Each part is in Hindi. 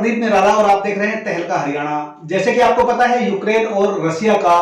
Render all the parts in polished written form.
प्रदीप निराला और आप देख रहे हैं तहलका हरियाणा। जैसे कि आपको पता है, यूक्रेन और रशिया का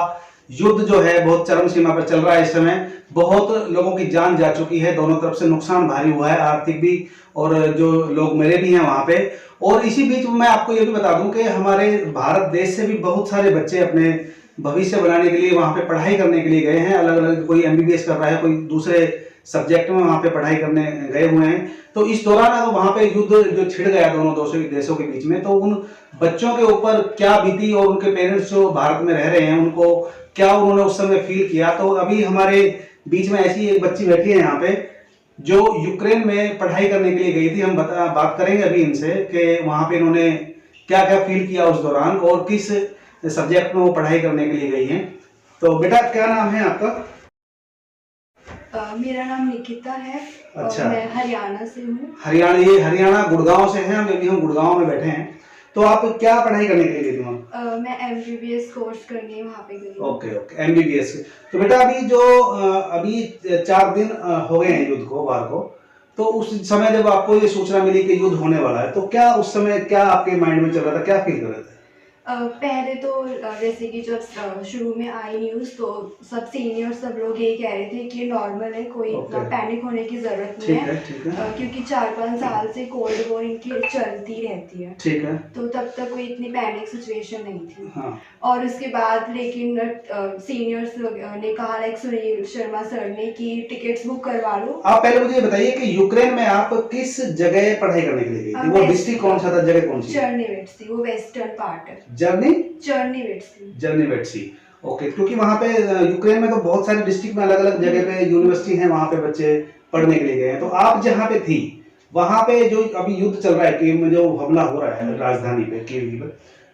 युद्ध जो है बहुत चरम सीमा पर चल रहा है। इस समय बहुत लोगों की जान जा चुकी है, दोनों तरफ से नुकसान भारी हुआ है, आर्थिक भी, और जो लोग मरे भी हैं वहां पे। और इसी बीच मैं आपको ये भी बता दूं कि हमारे भारत देश से भी बहुत सारे बच्चे अपने भविष्य बनाने के लिए वहां पे पढ़ाई करने के लिए गए हैं। अलग अलग, कोई एमबीबीएस कर रहा है, कोई दूसरे सब्जेक्ट में वहां पे पढ़ाई करने गए हुए हैं। तो इस दौरान अगर वहां पे युद्ध जो छिड़ गया दोनों देशों के बीच में, तो उन बच्चों के ऊपर क्या बीती और उनके पेरेंट्स जो भारत में रह रहे हैं उनको क्या उन्होंने उस समय फील किया। तो अभी हमारे बीच में ऐसी एक बच्ची बैठी है यहाँ पे जो यूक्रेन में पढ़ाई करने के लिए गई थी। हम बात करेंगे अभी इनसे कि वहां पे इन्होंने क्या क्या फील किया उस दौरान और किस सब्जेक्ट में वो पढ़ाई करने के लिए गई हैं। तो बेटा, क्या नाम है आपका? मेरा नाम निकिता है। अच्छा। और मैं हरियाणा से हूँ। हरियाणा गुड़गांव से हैं। हम गुड़गांव में बैठे हैं। तो आप क्या पढ़ाई करने के लिए गई थी वहाँ? मैं एमबीबीएस कोर्स करने वहाँ पे गई। Okay MBBS. तो बेटा, अभी 4 दिन हो गए हैं युद्ध को, वार को। तो उस समय जब आपको ये सूचना मिली कि युद्ध होने वाला है, तो क्या उस समय क्या आपके माइंड में चल रहा था, क्या फील कर रहे थे? पहले तो जैसे कि जब शुरू में आई न्यूज़ तो सब सीनियर सब लोग ये कह रहे थे कि नॉर्मल है, कोई इतना पैनिक होने की जरूरत नहीं है। ठीक है। क्योंकि 4-5 साल से कोल्ड वॉर इनकी चलती रहती है। ठीक है। तो तब तक कोई इतनी पैनिक सिचुएशन नहीं थी। हाँ। और उसके बाद लेकिन सीनियर्स ने कहा, लाइक सुनील शर्मा सर ने, कि टिकट्स बुक करवा लो। आप पहले मुझे बताइए कि यूक्रेन में आप किस जगह पढ़ाई करने के लिए गई थी? वो डिस्ट्रिक्ट कौन सा था, जगह कौन सी? चर्निवेट्सी, वो वेस्टर्न पार्ट है। चर्निवेट्सी। ओके। क्योंकि वहां पे यूक्रेन में तो बहुत सारे डिस्ट्रिक्ट में अलग अलग जगह पे यूनिवर्सिटी है, वहां पे बच्चे पढ़ने के लिए गए हैं। तो आप जहाँ पे थी वहां पे जो अभी युद्ध चल रहा है, कीव में जो हमला हो रहा है राजधानी पे, कीव पे,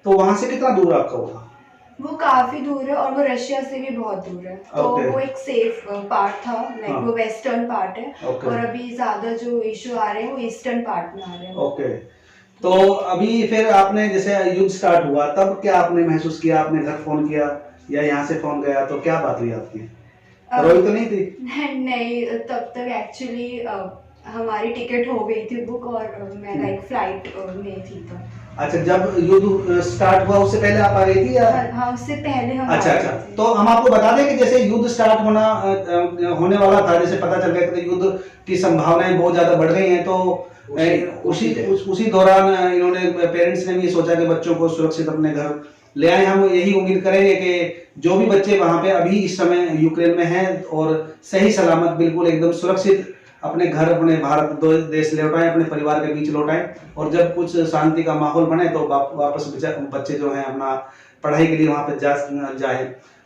तो वहां से कितना दूर आपका होगा? वो काफी दूर है और वो रशिया से भी बहुत दूर है। तो वो एक सेफ पार्ट था, लाइक वो वेस्टर्न पार्ट है। और अभी ज्यादा जो इशू आ रहे हैं वो ईस्टर्न पार्ट में आ रहे हैं। ओके। तो अभी फिर आपने जैसे युद्ध स्टार्ट हुआ तब क्या आपने महसूस किया? आपने घर फोन किया या यहाँ से फोन गया, तो क्या बात हुई आपकी? रोई तो नहीं थी? नहीं, तब तक एक्चुअली हमारी टिकट हो गई थी बुक और मैं लाइक फ्लाइट में थी। तो अच्छा, जब युद्ध स्टार्ट हुआ उससे पहले आप आ गई थी या? हाँ, उससे पहले हम। अच्छा। तो हम आपको बता दें कि जैसे युद्ध स्टार्ट होने वाला था, जैसे पता चल गया कि युद्ध की संभावनाएं बहुत ज्यादा बढ़ गई हैं, तो उसी दौरान इन्होंने, पेरेंट्स ने भी सोचा कि बच्चों को सुरक्षित अपने घर ले आए। हम यही उम्मीद करेंगे कि जो भी बच्चे वहां पे अभी इस समय यूक्रेन में हैं और सही सलामत बिल्कुल एकदम सुरक्षित अपने घर, अपने भारत देश लौटाएं, अपने परिवार के बीच लौटाएं। और जब कुछ शांति का माहौल बने तो वापस बच्चे जो हैं अपना पढ़ाई के लिए वहां पे जाए।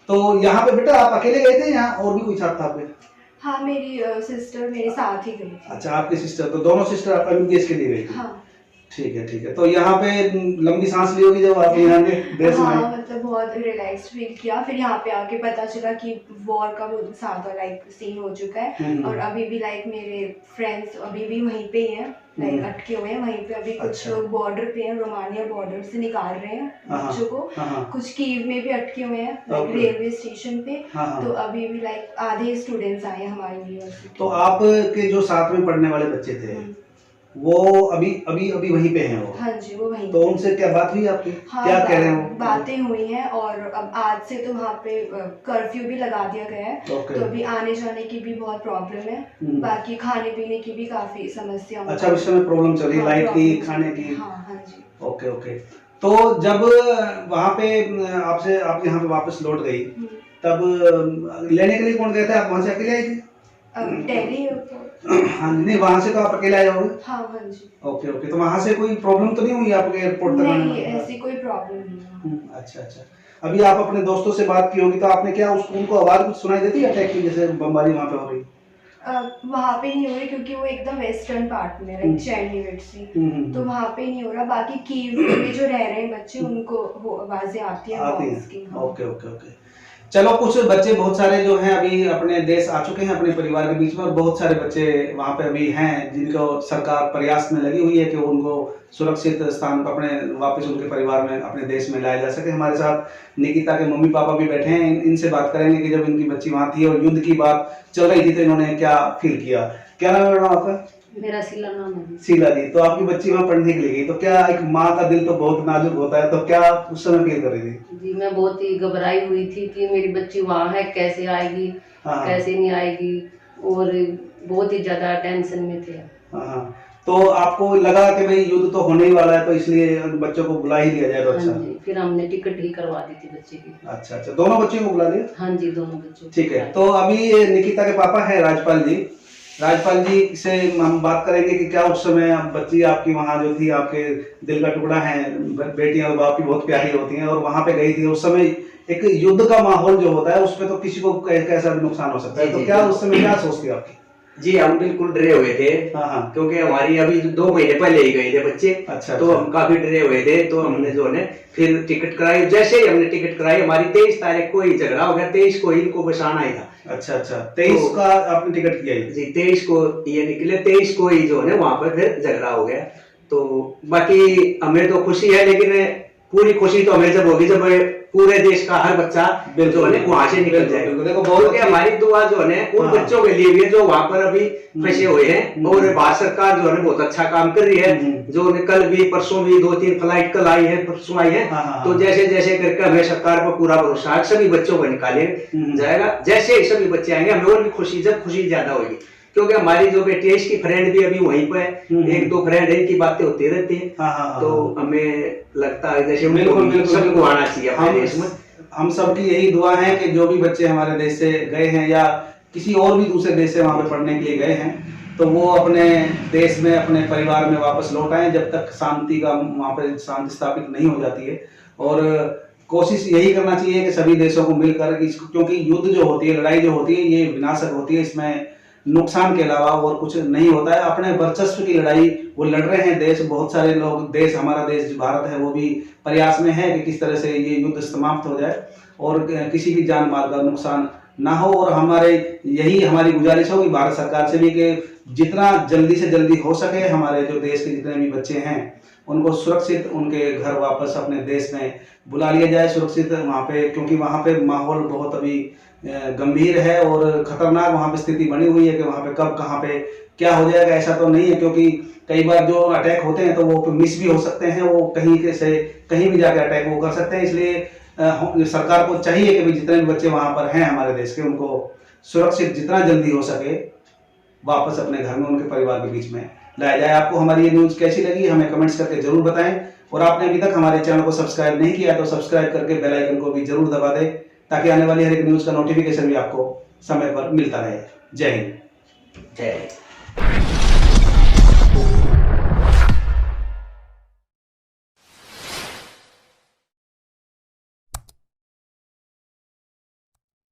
तो यहाँ पे बेटा आप अकेले गए थे, यहाँ और भी कोई साथ था आपके? हाँ, मेरी सिस्टर मेरे साथ ही गई थी। अच्छा, आपकी सिस्टर, तो दोनों सिस्टर आप एमबीबीएस के लिए गई थी? हाँ। ठीक है। तो यहाँ पे लंबी सांस ली होगी जब आप यहाँ के देश में? हाँ, मतलब बहुत रिलैक्स फील किया। फिर यहाँ पे आके पता चला कि वॉर का बहुत ज्यादा लाइक सीन हो चुका है। और अभी भी लाइक मेरे फ्रेंड्स अभी भी वहीं पे ही हैं, लाइक अटके हुए हैं वहीं पे। अभी कुछ लोग बॉर्डर पे हैं, रोमानिया बॉर्डर से निकाल रहे हैं बच्चों को। कुछ कीव में भी अटके हुए हैं, लाइक रेलवे स्टेशन पे। तो अभी भी लाइक आधे स्टूडेंट्स आए हमारी यूनिवर्सिटी। तो आपके जो साथ में पढ़ने वाले बच्चे थे वो अभी वहीं पे हैं वो? हाँ जी, वो वहीं। तो उनसे क्या बात हुई आपकी? हाँ, क्या कह रहे हैं वो? बातें हुई हैं और अब आज से तो वहाँ पे कर्फ्यू भी लगा दिया गया है। तो अभी आने जाने की भी बहुत प्रॉब्लम है। बाकी खाने पीने की भी काफी समस्या। अच्छा, उस समय प्रॉब्लम चल रही है, लाइट की, खाने की? हाँ जी। ओके। तो जब वहाँ पे आप यहाँ पे वापस लौट गई, तब लेने के लिए कौन गया था? आप वहाँ से अकेले आई थी? दिल्ली। हाँ, नहीं, वहाँ से तो आप अकेले आए होंगे? हाँ जी। ओके। तो वहाँ से कोई प्रॉब्लम तो नहीं हुई आपके एयरपोर्ट तक? नहीं, ऐसी कोई प्रॉब्लम नहीं है। अच्छा। अभी आप अपने दोस्तों से बात की होगी, तो आपने क्या उनको आवाज कुछ सुनाई देती है अटैक की, जैसे बमबारी वहाँ पे हो रही? वहाँ पे नहीं हो रही क्योंकि वो एकदम वेस्टर्न पार्ट में, लाइक चर्निवेट्सी। तो वहाँ पे नहीं हो रहा। बाकी कीव में जो रह रहे हैं बच्चे, उनको आवाजें आती हैं। ओके। चलो, कुछ बच्चे बहुत सारे जो हैं अभी अपने देश आ चुके हैं अपने परिवार के बीच में, और बहुत सारे बच्चे वहाँ पे अभी हैं जिनको सरकार प्रयास में लगी हुई है कि उनको सुरक्षित स्थान पर अपने वापस उनके परिवार में, अपने देश में लाया जा सके। हमारे साथ निकिता के मम्मी पापा भी बैठे हैं, इनसे बात करेंगे कि जब इनकी बच्ची वहाँ थी और युद्ध की बात चल रही थी तो इन्होंने क्या फील किया। क्या नाम है मैडम आपका? मेरा शीला नाम है। शीला जी, तो आपकी बच्ची वहाँ पढ़ने के लिए गई, तो क्या एक माँ का दिल तो बहुत नाजुक होता है, तो क्या उस समय फील कर रही थी? जी मैं बहुत ही घबराई हुई थी कि मेरी बच्ची वहाँ है, कैसे आएगी, हाँ कैसे नहीं आएगी, और बहुत ही ज्यादा टेंशन में थे। हाँ। तो आपको लगा कि भाई युद्ध तो होने ही वाला है, तो इसलिए बच्चों को बुला ही लिया जाए, तो हाँ अच्छा। जी, फिर हमने टिकट ही करवा दी थी बच्चे की। अच्छा अच्छा, दोनों बच्चियों को बुला लिया? हाँ जी, दोनों बच्चों को। ठीक है, तो अभी निकिता के पापा हैं राजपाल जी। राजपाल जी से हम बात करेंगे कि क्या उस समय बच्ची आपकी वहाँ जो थी, आपके दिल का टुकड़ा है, बेटियां और बाप की बहुत प्यारी होती हैं, और वहाँ पे गई थी उस समय, एक युद्ध का माहौल जो होता है उसमें तो किसी को कैसा भी नुकसान हो सकता है, तो क्या उस समय क्या सोचती आपकी? जी हम बिल्कुल डरे हुए थे। हाँ। क्योंकि हमारी अभी 2 महीने पहले ही गए थे बच्चे। अच्छा, तो हम काफी डरे हुए थे, तो हमने जो है फिर टिकट कराई। जैसे ही हमने टिकट कराई, हमारी 23 तारीख को ही झगड़ा हो गया, 23 को ही इनको बसाना ही था। अच्छा अच्छा, 23 का आपने टिकट किया जी 23 को ये निकले, 23 को ही जो है वहां पर फिर झगड़ा हो गया। तो बाकी हमें तो खुशी है, लेकिन पूरी खुशी तो हमें जब होगी जब पूरे देश का हर बच्चा जो है वहां से निकल जाएगा। देखो क्योंकि हमारी दुआ जो है उन बच्चों के लिए भी है जो वहां पर अभी फंसे हुए हैं, और भारत सरकार जो है बहुत अच्छा काम कर रही है। जो कल भी परसों भी 2-3 फ्लाइट कल आई है, परसों आई है। तो जैसे जैसे करके हमें सरकार पर पूरा भरोसा है, सभी बच्चों को निकाले जाएगा। जैसे ही सभी बच्चे आएंगे हमें और भी खुशी, जब खुशी ज्यादा होगी, क्योंकि हमारी जो बेटी है इसकी फ्रेंड भी अभी वहीं पे है, 1-2 फ्रेंड है, इनकी बातें होती रहती है। तो हमें लगता है जैसे सबको आना चाहिए हमारे देश में। हम सबकी यही दुआ है कि जो भी बच्चे हमारे देश से गए हैं या किसी और भी दूसरे देश से वहां पे पढ़ने के लिए गए हैं, तो वो अपने देश में अपने परिवार में वापस लौट आए, जब तक शांति का वहां पे शांति स्थापित नहीं हो जाती है। और कोशिश यही करना चाहिए कि सभी देशों को मिलकर, क्योंकि युद्ध जो होती है, लड़ाई जो होती है, ये विनाशक होती है, इसमें नुकसान के अलावा और कुछ नहीं होता है। अपने वर्चस्व की लड़ाई वो लड़ रहे हैं देश, बहुत सारे लोग, देश हमारा देश जो भारत है वो भी प्रयास में है कि किस तरह से ये युद्ध समाप्त हो जाए और किसी की जान माल का नुकसान ना हो। और हमारे यही हमारी गुजारिश होगी भारत सरकार से भी कि जितना जल्दी से जल्दी हो सके हमारे जो देश के जितने भी बच्चे हैं उनको सुरक्षित उनके घर वापस अपने देश में बुला लिया जाए, सुरक्षित वहाँ पे, क्योंकि वहाँ पे माहौल बहुत अभी गंभीर है और खतरनाक वहाँ पे स्थिति बनी हुई है कि वहाँ पे कब कहाँ पे क्या हो जाएगा ऐसा तो नहीं है, क्योंकि कई बार जो अटैक होते हैं तो वो मिस भी हो सकते हैं, वो कहीं से कहीं भी जाके अटैक वो कर सकते हैं। इसलिए सरकार को चाहिए कि जितने भी बच्चे वहाँ पर हैं हमारे देश के, उनको सुरक्षित जितना जल्दी हो सके वापस अपने घर में उनके परिवार के बीच में लाया जाए। आपको हमारी ये न्यूज़ कैसी लगी हमें कमेंट्स करके जरूर बताएं, और आपने अभी तक हमारे चैनल को सब्सक्राइब नहीं किया तो सब्सक्राइब करके बेल आइकन को भी जरूर दबा दें, ताकि आने वाली हर एक न्यूज़ का नोटिफिकेशन भी आपको समय पर मिलता रहे। जय हिंद। जय हिंद।